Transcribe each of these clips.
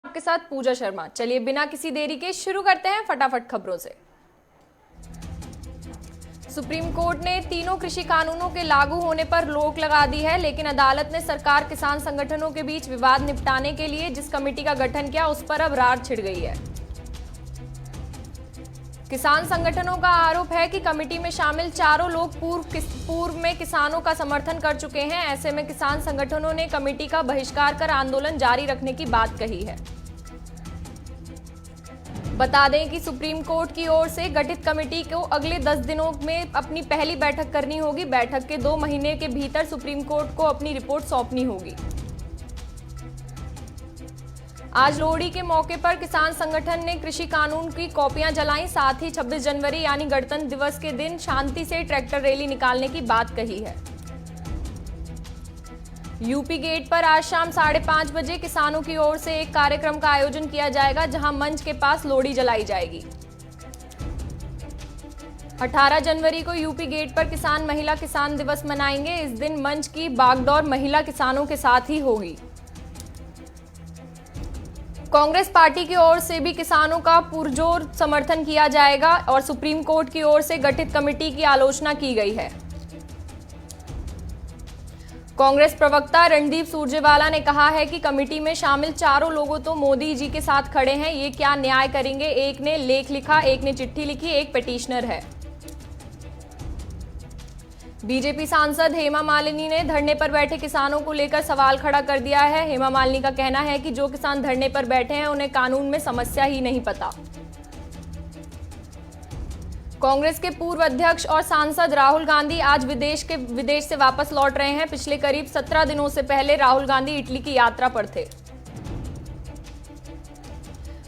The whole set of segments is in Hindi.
आपके साथ पूजा शर्मा। चलिए बिना किसी देरी के शुरू करते हैं फटाफट खबरों से। सुप्रीम कोर्ट ने तीनों कृषि कानूनों के लागू होने पर रोक लगा दी है, लेकिन अदालत ने सरकार किसान संगठनों के बीच विवाद निपटाने के लिए जिस कमेटी का गठन किया उस पर अब रार छिड़ गई है। किसान संगठनों का आरोप है कि कमेटी में शामिल चारों लोग पूर्व में किसानों का समर्थन कर चुके हैं। ऐसे में किसान संगठनों ने कमेटी का बहिष्कार कर आंदोलन जारी रखने की बात कही है। बता दें कि सुप्रीम कोर्ट की ओर से गठित कमेटी को अगले 10 दिनों में अपनी पहली बैठक करनी होगी। बैठक के 2 महीने के भीतर सुप्रीम कोर्ट को अपनी रिपोर्ट सौंपनी होगी। आज लोहड़ी के मौके पर किसान संगठन ने कृषि कानून की कॉपियां जलाई। साथ ही 26 जनवरी यानी गणतंत्र दिवस के दिन शांति से ट्रैक्टर रैली निकालने की बात कही है। यूपी गेट पर आज शाम 5:30 बजे किसानों की ओर से एक कार्यक्रम का आयोजन किया जाएगा, जहां मंच के पास लोहड़ी जलाई जाएगी। 18 जनवरी को यूपी गेट पर महिला किसान दिवस मनाएंगे। इस दिन मंच की बागडोर महिला किसानों के साथ ही होगी। कांग्रेस पार्टी की ओर से भी किसानों का पुरजोर समर्थन किया जाएगा और सुप्रीम कोर्ट की ओर से गठित कमेटी की आलोचना की गई है। कांग्रेस प्रवक्ता रणदीप सुरजेवाला ने कहा है कि कमेटी में शामिल चारों लोगों तो मोदी जी के साथ खड़े हैं, ये क्या न्याय करेंगे। एक ने लेख लिखा, एक ने चिट्ठी लिखी, एक पिटीशनर है। बीजेपी सांसद हेमा मालिनी ने धरने पर बैठे किसानों को लेकर सवाल खड़ा कर दिया है। हेमा मालिनी का कहना है कि जो किसान धरने पर बैठे हैं उन्हें कानून में समस्या ही नहीं पता। कांग्रेस के पूर्व अध्यक्ष और सांसद राहुल गांधी आज विदेश से वापस लौट रहे हैं। पिछले करीब 17 दिनों से पहले राहुल गांधी इटली की यात्रा पर थे।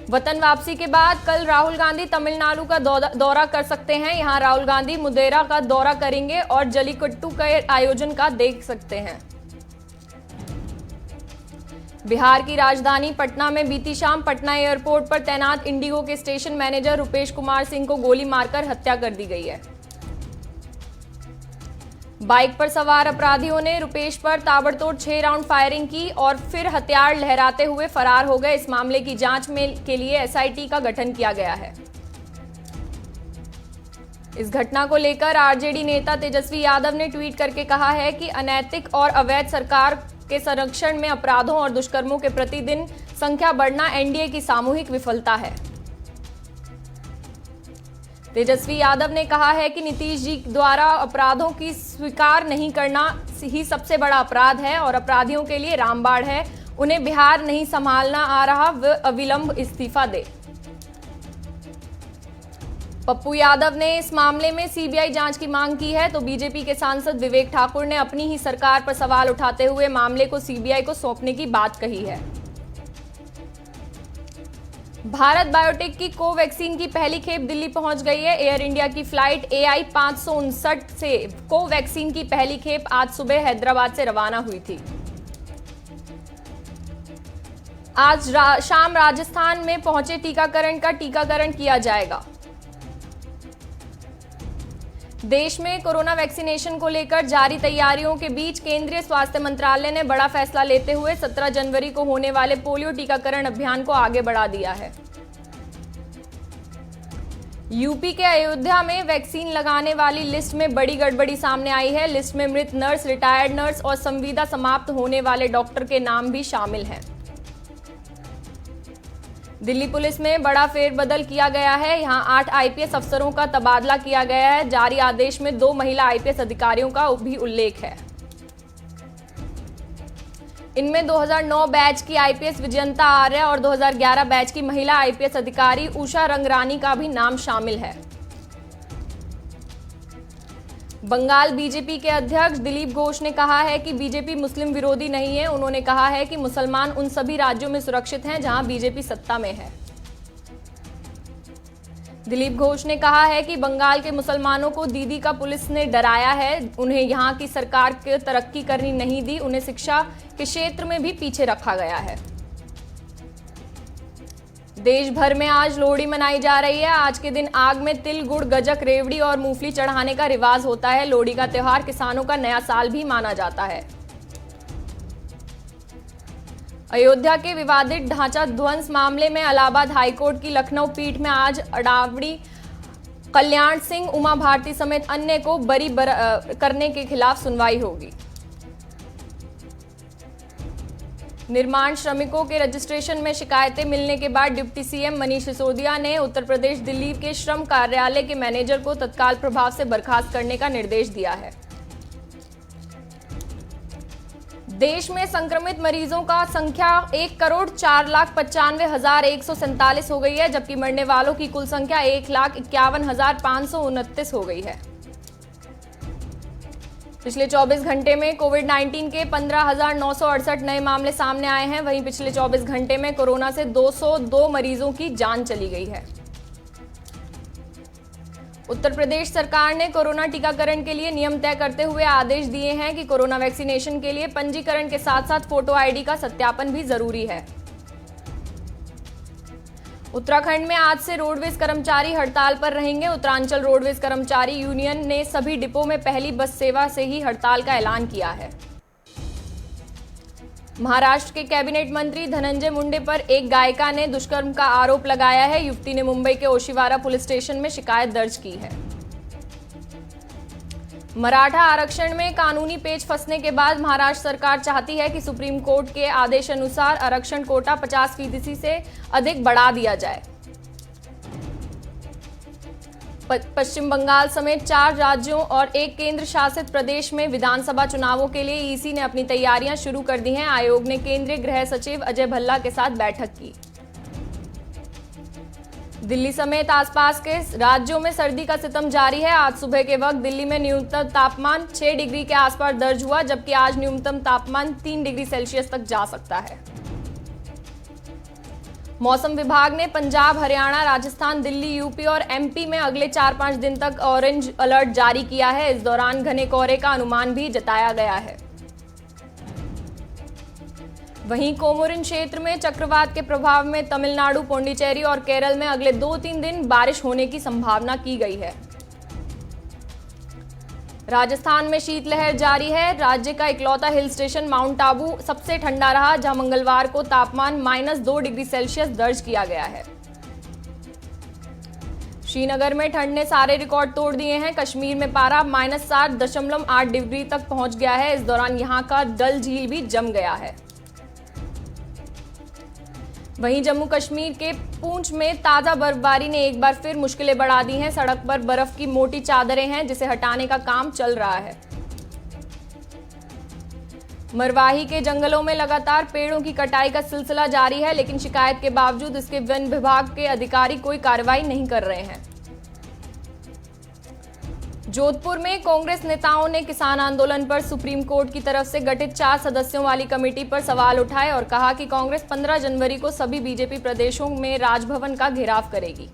वतन वापसी के बाद कल राहुल गांधी तमिलनाडु का दौरा कर सकते हैं। यहां राहुल गांधी मुदेरा का दौरा करेंगे और जल्लीकट्टू के आयोजन का देख सकते हैं। बिहार की राजधानी पटना में बीती शाम पटना एयरपोर्ट पर तैनात इंडिगो के स्टेशन मैनेजर रुपेश कुमार सिंह को गोली मारकर हत्या कर दी गई है। बाइक पर सवार अपराधियों ने रुपेश पर ताबड़तोड़ 6 राउंड फायरिंग की और फिर हथियार लहराते हुए फरार हो गए। इस मामले की जांच के लिए एसआईटी का गठन किया गया है। इस घटना को लेकर आरजेडी नेता तेजस्वी यादव ने ट्वीट करके कहा है कि अनैतिक और अवैध सरकार के संरक्षण में अपराधों और दुष्कर्मों के प्रतिदिन संख्या बढ़ना एनडीए की सामूहिक विफलता है। तेजस्वी यादव ने कहा है कि नीतीश जी द्वारा अपराधों की स्वीकार नहीं करना ही सबसे बड़ा अपराध है और अपराधियों के लिए रामबाण है। उन्हें बिहार नहीं संभालना आ रहा, वे अविलंब इस्तीफा दे। पप्पू यादव ने इस मामले में सीबीआई जांच की मांग की है, तो बीजेपी के सांसद विवेक ठाकुर ने अपनी ही सरकार पर सवाल उठाते हुए मामले को सीबीआई को सौंपने की बात कही है। भारत बायोटेक की कोवैक्सीन की पहली खेप दिल्ली पहुंच गई है। एयर इंडिया की फ्लाइट AI 559 से कोवैक्सीन की पहली खेप आज सुबह हैदराबाद से रवाना हुई थी। आज शाम राजस्थान में पहुंचे टीकाकरण किया जाएगा। देश में कोरोना वैक्सीनेशन को लेकर जारी तैयारियों के बीच केंद्रीय स्वास्थ्य मंत्रालय ने बड़ा फैसला लेते हुए 17 जनवरी को होने वाले पोलियो टीकाकरण अभियान को आगे बढ़ा दिया है। यूपी के अयोध्या में वैक्सीन लगाने वाली लिस्ट में बड़ी गड़बड़ी सामने आई है। लिस्ट में मृत नर्स, रिटायर्ड नर्स और संविदा समाप्त होने वाले डॉक्टर के नाम भी शामिल हैं। दिल्ली पुलिस में बड़ा फेरबदल किया गया है। यहां 8 आईपीएस अफसरों का तबादला किया गया है। जारी आदेश में 2 महिला आईपीएस अधिकारियों का भी उल्लेख है। इनमें 2009 बैच की आईपीएस विजयंता आर्य और 2011 बैच की महिला आईपीएस अधिकारी उषा रंगरानी का भी नाम शामिल है। बंगाल बीजेपी के अध्यक्ष दिलीप घोष ने कहा है कि बीजेपी मुस्लिम विरोधी नहीं है। उन्होंने कहा है कि मुसलमान उन सभी राज्यों में सुरक्षित हैं जहां बीजेपी सत्ता में है। दिलीप घोष ने कहा है कि बंगाल के मुसलमानों को दीदी का पुलिस ने डराया है। उन्हें यहां की सरकार की तरक्की करनी नहीं दी। उन्हें शिक्षा के क्षेत्र में भी पीछे रखा गया है। देश भर में आज लोहड़ी मनाई जा रही है। आज के दिन आग में तिल, गुड़, गजक, रेवड़ी और मूंगफली चढ़ाने का रिवाज होता है। लोहड़ी का त्योहार किसानों का नया साल भी माना जाता है। अयोध्या के विवादित ढांचा ध्वंस मामले में इलाहाबाद हाईकोर्ट की लखनऊ पीठ में आज अडावड़ी, कल्याण सिंह, उमा भारती समेत अन्य को बरी करने के खिलाफ सुनवाई होगी। निर्माण श्रमिकों के रजिस्ट्रेशन में शिकायतें मिलने के बाद डिप्टी सीएम मनीष सिसोदिया ने उत्तर प्रदेश दिल्ली के श्रम कार्यालय के मैनेजर को तत्काल प्रभाव से बर्खास्त करने का निर्देश दिया है। देश में संक्रमित मरीजों का संख्या 1,04,95,147 हो गई है, जबकि मरने वालों की कुल संख्या 1,51,529 हो गई है। पिछले 24 घंटे में कोविड-19 के 15,968 नए मामले सामने आए हैं। वहीं पिछले 24 घंटे में कोरोना से 202 मरीजों की जान चली गई है। उत्तर प्रदेश सरकार ने कोरोना टीकाकरण के लिए नियम तय करते हुए आदेश दिए हैं कि कोरोना वैक्सीनेशन के लिए पंजीकरण के साथ साथ फोटो आईडी का सत्यापन भी जरूरी है। उत्तराखंड में आज से रोडवेज कर्मचारी हड़ताल पर रहेंगे। उत्तरांचल रोडवेज कर्मचारी यूनियन ने सभी डिपो में पहली बस सेवा से ही हड़ताल का ऐलान किया है। महाराष्ट्र के कैबिनेट मंत्री धनंजय मुंडे पर एक गायिका ने दुष्कर्म का आरोप लगाया है। युवती ने मुंबई के ओशिवारा पुलिस स्टेशन में शिकायत दर्ज की है। मराठा आरक्षण में कानूनी पेच फंसने के बाद महाराष्ट्र सरकार चाहती है कि सुप्रीम कोर्ट के आदेश अनुसार आरक्षण कोटा 50% से अधिक बढ़ा दिया जाए। पश्चिम बंगाल समेत 4 राज्यों और एक केंद्र शासित प्रदेश में विधानसभा चुनावों के लिए ईसी ने अपनी तैयारियां शुरू कर दी हैं। आयोग ने केंद्रीय गृह सचिव अजय भल्ला के साथ बैठक की। दिल्ली समेत आसपास के राज्यों में सर्दी का सितम जारी है। आज सुबह के वक्त दिल्ली में न्यूनतम तापमान 6 डिग्री के आसपास दर्ज हुआ, जबकि आज न्यूनतम तापमान 3 डिग्री सेल्सियस तक जा सकता है। मौसम विभाग ने पंजाब, हरियाणा, राजस्थान, दिल्ली, यूपी और एमपी में अगले 4-5 दिन तक ऑरेंज अलर्ट जारी किया है। इस दौरान घने कोहरे का अनुमान भी जताया गया है। वहीं कोमोरिन क्षेत्र में चक्रवात के प्रभाव में तमिलनाडु, पुडुचेरी और केरल में अगले 2-3 दिन बारिश होने की संभावना की गई है। राजस्थान में शीतलहर जारी है। राज्य का इकलौता हिल स्टेशन माउंट आबू सबसे ठंडा रहा, जहां मंगलवार को तापमान -2 डिग्री सेल्सियस दर्ज किया गया है। श्रीनगर में ठंड ने सारे रिकॉर्ड तोड़ दिए हैं। कश्मीर में पारा -7.8 डिग्री तक पहुंच गया है। इस दौरान यहां का डल झील भी जम गया है। वहीं जम्मू कश्मीर के पूंछ में ताजा बर्फबारी ने एक बार फिर मुश्किलें बढ़ा दी हैं। सड़क पर बर्फ की मोटी चादरें हैं, जिसे हटाने का काम चल रहा है। मरवाही के जंगलों में लगातार पेड़ों की कटाई का सिलसिला जारी है, लेकिन शिकायत के बावजूद इसके वन विभाग के अधिकारी कोई कार्रवाई नहीं कर रहे हैं। जोधपुर में कांग्रेस नेताओं ने किसान आंदोलन पर सुप्रीम कोर्ट की तरफ से गठित 4 सदस्यों वाली कमेटी पर सवाल उठाए और कहा कि कांग्रेस 15 जनवरी को सभी बीजेपी प्रदेशों में राजभवन का घेराव करेगी।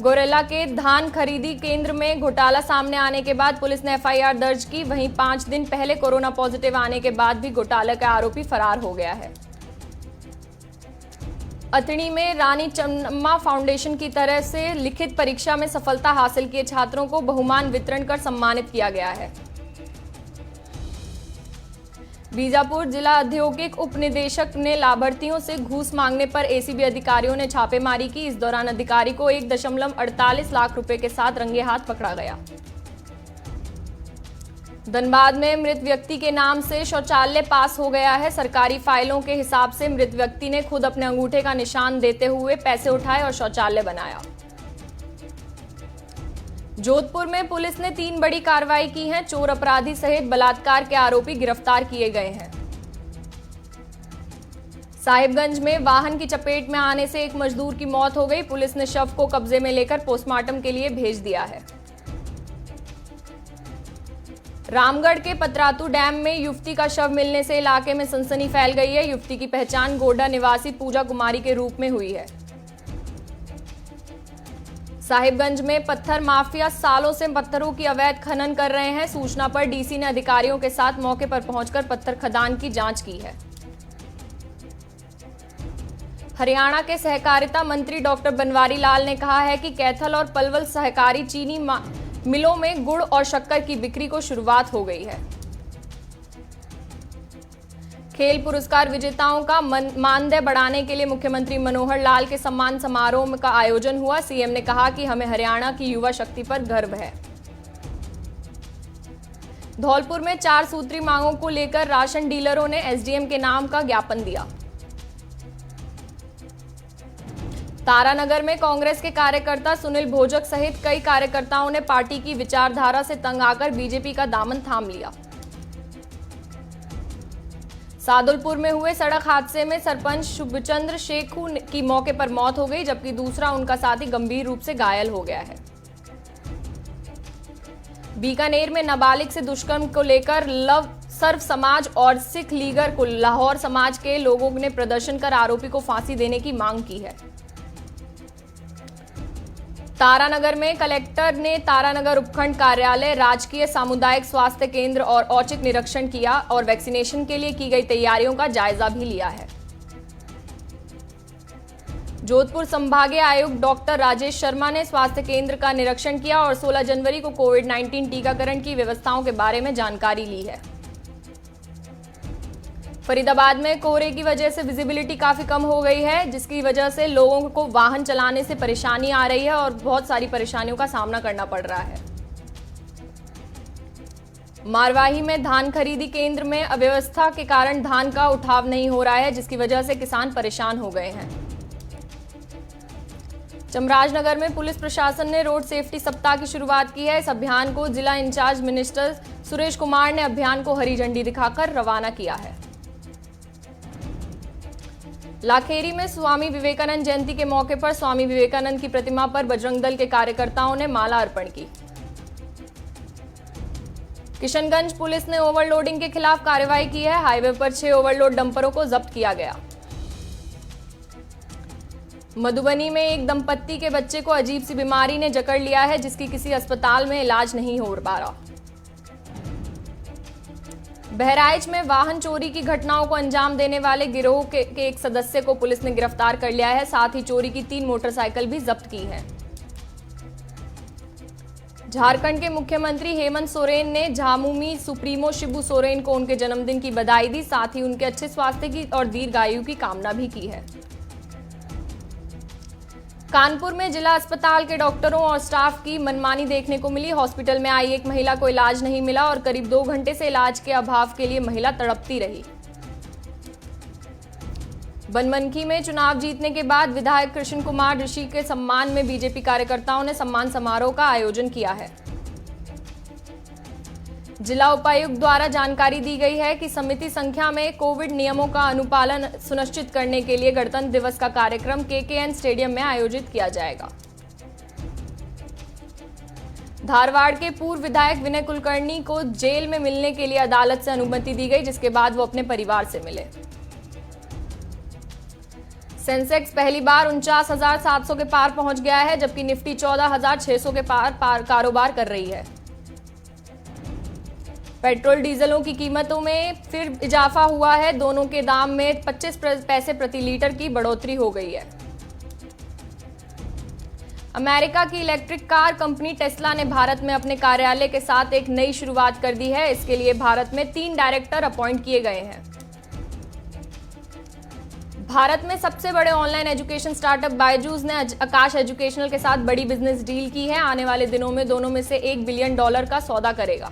गोरेला के धान खरीदी केंद्र में घोटाला सामने आने के बाद पुलिस ने एफआईआर दर्ज की। वहीं 5 दिन पहले कोरोना पॉजिटिव आने के बाद भी घोटाले का आरोपी फरार हो गया है। अतनी में रानी चन्नम्मा फाउंडेशन की तरफ से लिखित परीक्षा में सफलता हासिल किए छात्रों को बहुमान वितरण कर सम्मानित किया गया है। बीजापुर जिला औद्योगिक उप निदेशक ने लाभार्थियों से घूस मांगने पर एसीबी अधिकारियों ने छापेमारी की। इस दौरान अधिकारी को 1.48 लाख रुपए के साथ रंगे हाथ पकड़ा गया। धनबाद में मृत व्यक्ति के नाम से शौचालय पास हो गया है। सरकारी फाइलों के हिसाब से मृत व्यक्ति ने खुद अपने अंगूठे का निशान देते हुए पैसे उठाए और शौचालय बनाया। जोधपुर में पुलिस ने 3 बड़ी कार्रवाई की है। चोर अपराधी सहित बलात्कार के आरोपी गिरफ्तार किए गए हैं। साहिबगंज में वाहन की चपेट में आने से एक मजदूर की मौत हो गई। पुलिस ने शव को कब्जे में लेकर पोस्टमार्टम के लिए भेज दिया है। रामगढ़ के पतरातू डैम में युवती का शव मिलने से इलाके में सनसनी फैल गई है। युवती की पहचान गोड्डा निवासी पूजा कुमारी के रूप में हुई है। साहिबगंज में पत्थर माफिया सालों से पत्थरों की अवैध खनन कर रहे हैं। सूचना पर डीसी ने अधिकारियों के साथ मौके पर पहुंचकर पत्थर खदान की जांच की है। हरियाणा के सहकारिता मंत्री डॉक्टर बनवारी लाल ने कहा है कि कैथल और पलवल सहकारी चीनी मिलों में गुड़ और शक्कर की बिक्री को शुरुआत हो गई है। खेल पुरस्कार विजेताओं का मानदेय बढ़ाने के लिए मुख्यमंत्री मनोहर लाल के सम्मान समारोह का आयोजन हुआ। सीएम ने कहा कि हमें हरियाणा की युवा शक्ति पर गर्व है। धौलपुर में 4 सूत्री मांगों को लेकर राशन डीलरों ने एसडीएम के नाम का ज्ञापन दिया। तारानगर में कांग्रेस के कार्यकर्ता सुनील भोजक सहित कई कार्यकर्ताओं ने पार्टी की विचारधारा से तंग आकर बीजेपी का दामन थाम लिया। सादुलपुर में हुए सड़क हादसे में सरपंच शुभचंद्र शेखू की मौके पर मौत हो गई, जबकि दूसरा उनका साथी गंभीर रूप से घायल हो गया है। बीकानेर में नाबालिग से दुष्कर्म को लेकर लव सर्व समाज और सिख लीगर को लाहौर समाज के लोगों ने प्रदर्शन कर आरोपी को फांसी देने की मांग की है। तारानगर में कलेक्टर ने तारानगर उपखंड कार्यालय, राजकीय सामुदायिक स्वास्थ्य केंद्र और औचक निरीक्षण किया और वैक्सीनेशन के लिए की गई तैयारियों का जायजा भी लिया है। जोधपुर संभागीय आयुक्त डॉक्टर राजेश शर्मा ने स्वास्थ्य केंद्र का निरीक्षण किया और 16 जनवरी को कोविड-19 टीकाकरण की व्यवस्थाओं के बारे में जानकारी ली है। फरीदाबाद में कोहरे की वजह से विजिबिलिटी काफी कम हो गई है, जिसकी वजह से लोगों को वाहन चलाने से परेशानी आ रही है और बहुत सारी परेशानियों का सामना करना पड़ रहा है। मारवाही में धान खरीदी केंद्र में अव्यवस्था के कारण धान का उठाव नहीं हो रहा है, जिसकी वजह से किसान परेशान हो गए हैं। चामराजनगर में पुलिस प्रशासन ने रोड सेफ्टी सप्ताह की शुरुआत की है। इस अभियान को जिला इंचार्ज मिनिस्टर सुरेश कुमार ने अभियान को हरी झंडी दिखाकर रवाना किया है। लाखेरी में स्वामी विवेकानंद जयंती के मौके पर स्वामी विवेकानंद की प्रतिमा पर बजरंग दल के कार्यकर्ताओं ने माला अर्पण की। किशनगंज पुलिस ने ओवरलोडिंग के खिलाफ कार्रवाई की है। हाईवे पर 6 ओवरलोड डंपरों को जब्त किया गया। मधुबनी में एक दंपत्ति के बच्चे को अजीब सी बीमारी ने जकड़ लिया है, जिसकी किसी अस्पताल में इलाज नहीं हो पा रहा। बहराइच में वाहन चोरी की घटनाओं को अंजाम देने वाले गिरोह के एक सदस्य को पुलिस ने गिरफ्तार कर लिया है। साथ ही चोरी की 3 मोटरसाइकिल भी जब्त की है। झारखंड के मुख्यमंत्री हेमंत सोरेन ने झामुमो सुप्रीमो शिबू सोरेन को उनके जन्मदिन की बधाई दी। साथ ही उनके अच्छे स्वास्थ्य की और दीर्घायु की कामना भी की है। कानपुर में जिला अस्पताल के डॉक्टरों और स्टाफ की मनमानी देखने को मिली। हॉस्पिटल में आई एक महिला को इलाज नहीं मिला और करीब 2 घंटे से इलाज के अभाव के लिए महिला तड़पती रही। बनमनखी में चुनाव जीतने के बाद विधायक कृष्ण कुमार ऋषि के सम्मान में बीजेपी कार्यकर्ताओं ने सम्मान समारोह का आयोजन किया है। जिला उपायुक्त द्वारा जानकारी दी गई है कि सीमित संख्या में कोविड नियमों का अनुपालन सुनिश्चित करने के लिए गणतंत्र दिवस का कार्यक्रम केकेएन स्टेडियम में आयोजित किया जाएगा। धारवाड़ के पूर्व विधायक विनय कुलकर्णी को जेल में मिलने के लिए अदालत से अनुमति दी गई, जिसके बाद वो अपने परिवार से मिले। सेंसेक्स पहली बार 49,700 के पार पहुंच गया है, जबकि निफ्टी 14,600 के पार कारोबार कर रही है। पेट्रोल डीजलों की कीमतों में फिर इजाफा हुआ है। दोनों के दाम में 25 पैसे प्रति लीटर की बढ़ोतरी हो गई है। अमेरिका की इलेक्ट्रिक कार कंपनी टेस्ला ने भारत में अपने कार्यालय के साथ एक नई शुरुआत कर दी है। इसके लिए भारत में 3 डायरेक्टर अपॉइंट किए गए हैं। भारत में सबसे बड़े ऑनलाइन एजुकेशन स्टार्टअप बायजूस ने आकाश एजुकेशनल के साथ बड़ी बिजनेस डील की है। आने वाले दिनों में दोनों में से $1 बिलियन का सौदा करेगा।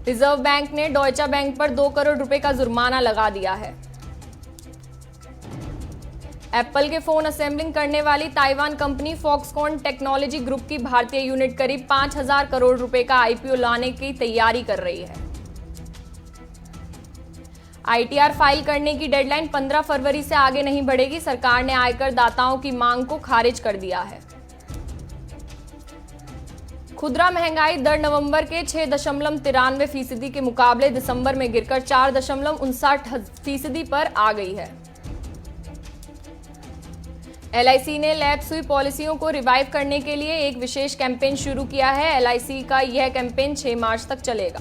रिजर्व बैंक ने डॉयचा बैंक पर 2 करोड़ रुपए का जुर्माना लगा दिया है। एप्पल के फोन असेंबलिंग करने वाली Taiwan company Foxconn technology group की भारतीय यूनिट करीब 5,000 करोड़ रुपए का आईपीओ लाने की तैयारी कर रही है। आईटीआर फाइल करने की डेडलाइन 15 फरवरी से आगे नहीं बढ़ेगी। सरकार ने आयकर दाताओं की मांग को खारिज कर दिया है। खुदरा महंगाई दर नवंबर के 6.93% के मुकाबले दिसंबर में गिरकर 4.59% पर आ गई है। एलआईसी ने लैप्स हुई पॉलिसियों को रिवाइव करने के लिए एक विशेष कैंपेन शुरू किया है। एलआईसी का यह कैंपेन 6 मार्च तक चलेगा।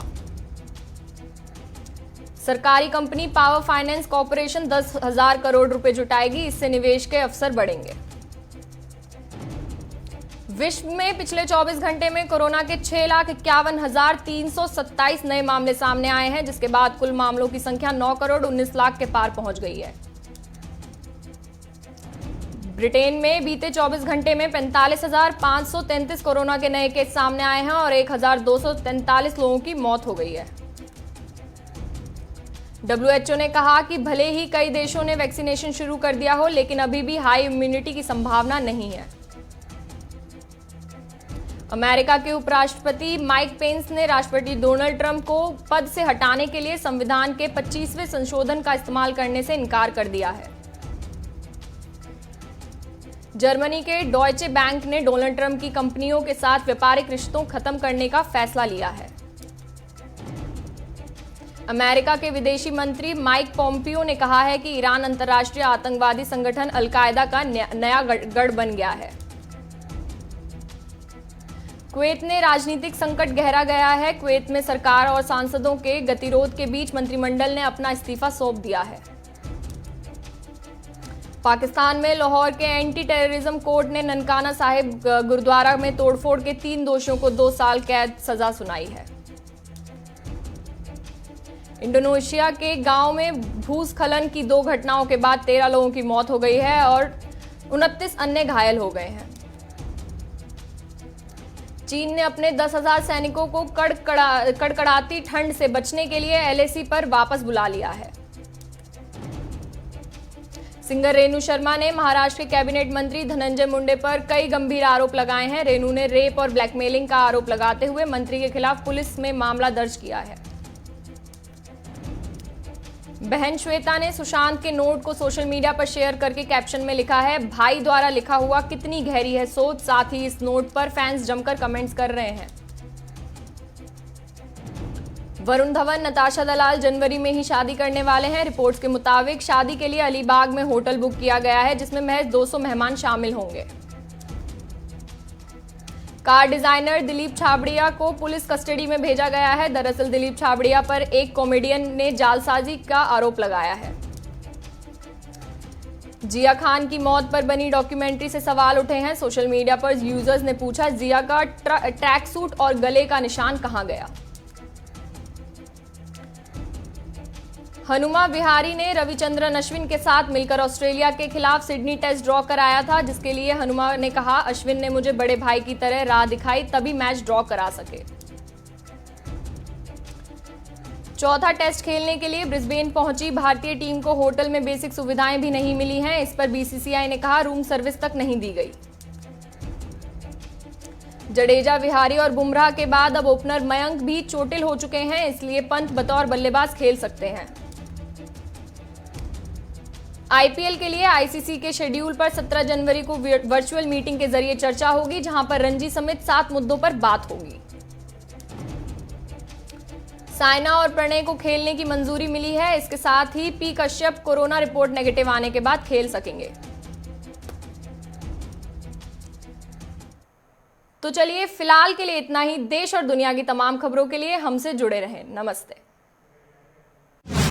सरकारी company power finance corporation 10,000 crore रुपए जुटाएगी। इससे निवेश के अवसर बढ़ेंगे। विश्व में पिछले 24 घंटे में कोरोना के 6,51,327 नए मामले सामने आए हैं, जिसके बाद कुल मामलों की संख्या 9 करोड़ 19 लाख के पार पहुंच गई है। ब्रिटेन में बीते 24 घंटे में 45,533 कोरोना के नए केस सामने आए हैं और 1,243 लोगों की मौत हो गई है। WHO ने कहा कि भले ही कई देशों ने वैक्सीनेशन शुरू कर दिया हो, लेकिन अभी भी हाई इम्यूनिटी की संभावना नहीं है। अमेरिका के उपराष्ट्रपति माइक पेंस ने राष्ट्रपति डोनाल्ड ट्रंप को पद से हटाने के लिए संविधान के 25वें संशोधन का इस्तेमाल करने से इनकार कर दिया है। जर्मनी के डॉयचे बैंक ने डोनाल्ड ट्रंप की कंपनियों के साथ व्यापारिक रिश्तों खत्म करने का फैसला लिया है। अमेरिका के विदेशी मंत्री माइक पोम्पियो ने कहा है कि ईरान अंतर्राष्ट्रीय आतंकवादी संगठन अल-कायदा का नया गढ़ बन गया है। कुवैत में राजनीतिक संकट गहरा गया है। कुवैत में सरकार और सांसदों के गतिरोध के बीच मंत्रिमंडल ने अपना इस्तीफा सौंप दिया है। पाकिस्तान में लाहौर के एंटी टेररिज्म कोर्ट ने ननकाना साहिब गुरुद्वारा में तोड़फोड़ के 3 दोषियों को 2 साल कैद सजा सुनाई है। इंडोनेशिया के गांव में भूस्खलन की 2 घटनाओं के बाद 13 लोगों की मौत हो गई है और 29 अन्य घायल हो गए हैं। चीन ने अपने 10,000 सैनिकों को कड़कड़ाती ठंड से बचने के लिए LAC पर वापस बुला लिया है। सिंगर रेणु शर्मा ने महाराष्ट्र के कैबिनेट मंत्री धनंजय मुंडे पर कई गंभीर आरोप लगाए हैं। रेणु ने रेप और ब्लैकमेलिंग का आरोप लगाते हुए मंत्री के खिलाफ पुलिस में मामला दर्ज किया है। बहन श्वेता ने सुशांत के नोट को सोशल मीडिया पर शेयर करके कैप्शन में लिखा है, भाई द्वारा लिखा हुआ कितनी गहरी है सोच। साथ ही इस नोट पर फैंस जमकर कमेंट्स कर रहे हैं। वरुण धवन नताशा दलाल जनवरी में ही शादी करने वाले हैं। रिपोर्ट्स के मुताबिक शादी के लिए अलीबाग में होटल बुक किया गया है, जिसमें महज 200 मेहमान शामिल होंगे। कार डिजाइनर दिलीप छाबड़िया को पुलिस कस्टडी में भेजा गया है। दरअसल दिलीप छाबड़िया पर एक कॉमेडियन ने जालसाजी का आरोप लगाया है। जिया खान की मौत पर बनी डॉक्यूमेंट्री से सवाल उठे हैं। सोशल मीडिया पर यूजर्स ने पूछा, जिया का ट्रैक सूट और गले का निशान कहां गया। हनुमा विहारी ने रविचंद्रन अश्विन के साथ मिलकर ऑस्ट्रेलिया के खिलाफ सिडनी टेस्ट ड्रॉ कराया था, जिसके लिए हनुमा ने कहा, अश्विन ने मुझे बड़े भाई की तरह राह दिखाई, तभी मैच ड्रॉ करा सके। चौथा टेस्ट खेलने के लिए ब्रिस्बेन पहुंची भारतीय टीम को होटल में बेसिक सुविधाएं भी नहीं मिली हैं। इस पर BCCI ने कहा, रूम सर्विस तक नहीं दी गई। जडेजा, विहारी और बुमराह के बाद अब ओपनर मयंक भी चोटिल हो चुके हैं, इसलिए पंत बतौर बल्लेबाज खेल सकते हैं। IPL के लिए ICC के शेड्यूल पर 17 जनवरी को वर्चुअल मीटिंग के जरिए चर्चा होगी, जहां पर रणजी समेत 7 मुद्दों पर बात होगी। साइना और प्रणय को खेलने की मंजूरी मिली है। इसके साथ ही P Kashyap corona report negative आने के बाद खेल सकेंगे। तो चलिए फिलहाल के लिए इतना ही। देश और दुनिया की तमाम खबरों के लिए हमसे जुड़े रहें। नमस्ते।